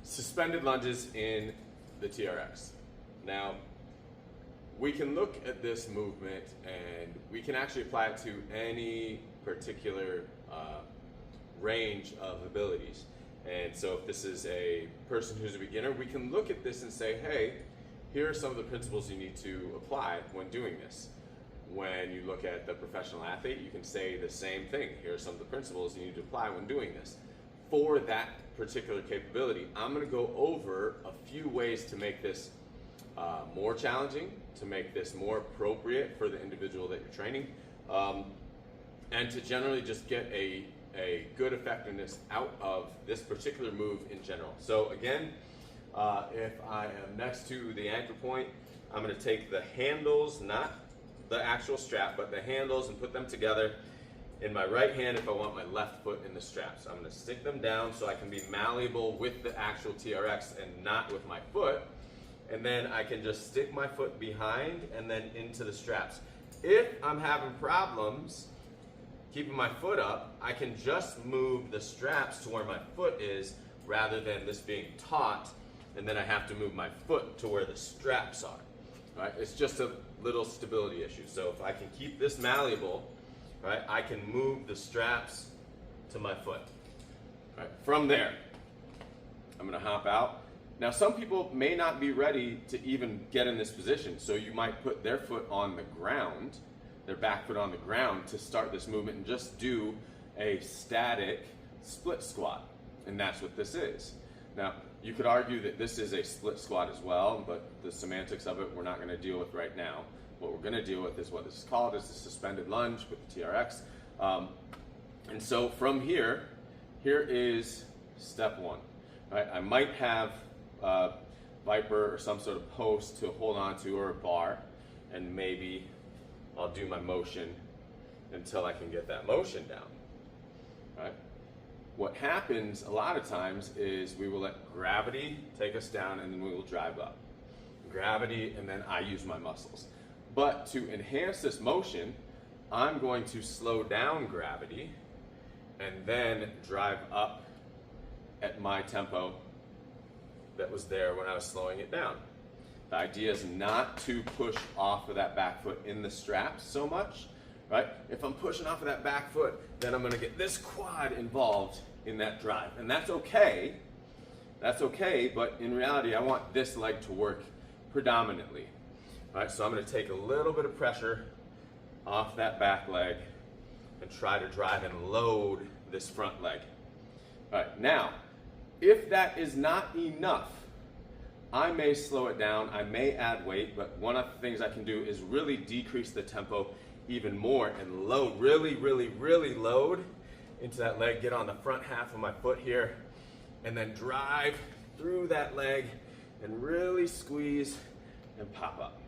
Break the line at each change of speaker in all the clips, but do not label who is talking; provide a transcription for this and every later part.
suspended lunges in the TRX. Now, we can look at this movement and we can actually apply it to any particular range of abilities. And so if this is a person who's a beginner, we can look at this and say, hey, here are some of the principles you need to apply when doing this. When you look at the professional athlete, you can say the same thing. Here are some of the principles you need to apply when doing this. For that particular capability, I'm going to go over a few ways to make this more challenging, to make this more appropriate for the individual that you're training, and to generally just get a good effectiveness out of this particular move in general. So again, if I am next to the anchor point, I'm going to take the handles, not the actual strap, but the handles, and put them together in my right hand if I want my left foot in the strap. So I'm going to stick them down so I can be malleable with the actual TRX and not with my foot. And then I can just stick my foot behind and then into the straps. If I'm having problems keeping my foot up, I can just move the straps to where my foot is rather than this being taut, and then I have to move my foot to where the straps are. Right? It's just a little stability issue. So if I can keep this malleable, right, I can move the straps to my foot. Right? From there, I'm going to hop out. Now, some people may not be ready to even get in this position, so you might put their foot on the ground, their back foot on the ground, to start this movement and just do a static split squat, and that's what this is. Now, you could argue that this is a split squat as well, but the semantics of it we're not going to deal with right now. What we're going to deal with is what this is called, is the suspended lunge with the TRX. And so from here is step one. Right? I might have a Viper or some sort of post to hold on to, or a bar, and maybe I'll do my motion until I can get that motion down. Right? What happens a lot of times is we will let gravity take us down, and then we will drive up. Gravity, and then I use my muscles. But to enhance this motion, I'm going to slow down gravity and then drive up at my tempo that was there when I was slowing it down. The idea is not to push off of that back foot in the straps so much, right? If I'm pushing off of that back foot, then I'm gonna get this quad involved in that drive. And that's okay, but in reality, I want this leg to work predominantly. All right, so I'm gonna take a little bit of pressure off that back leg and try to drive and load this front leg. All right, now, if that is not enough, I may slow it down, I may add weight, but one of the things I can do is really decrease the tempo even more and load, really load into that leg, get on the front half of my foot here, and then drive through that leg and really squeeze and pop up.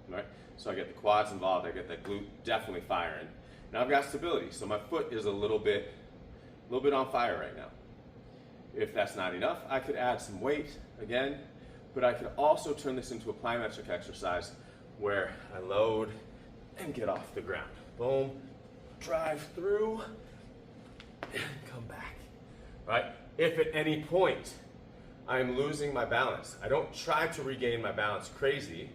All right? So I get the quads involved, I get that glute definitely firing. Now I've got stability, so my foot is a little bit on fire right now. If that's not enough, I could add some weight again, but I could also turn this into a plyometric exercise where I load and get off the ground. Boom, drive through, and come back, right? If at any point I'm losing my balance, I don't try to regain my balance crazy.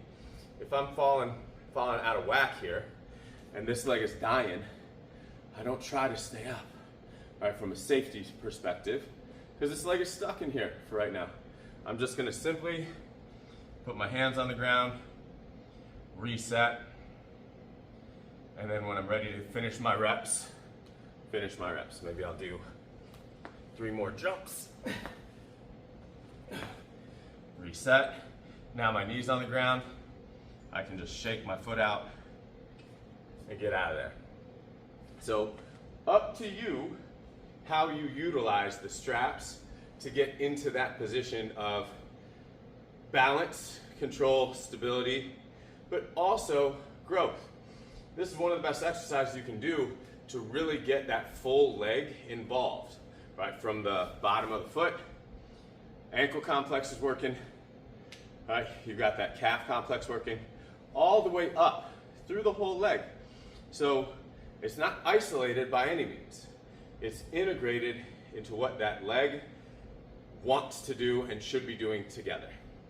If I'm falling out of whack here, and this leg is dying, I don't try to stay up, right, from a safety perspective, because this leg is stuck in here for right now. I'm just gonna simply put my hands on the ground, reset, and then when I'm ready to finish my reps. Maybe I'll do 3 more jumps. Reset. Now my knee's on the ground. I can just shake my foot out and get out of there. So up to you how you utilize the straps to get into that position of balance, control, stability, but also growth. This is one of the best exercises you can do to really get that full leg involved, right? From the bottom of the foot, ankle complex is working, right? You've got that calf complex working, all the way up through the whole leg. So it's not isolated by any means. It's integrated into what that leg want to do and should be doing together.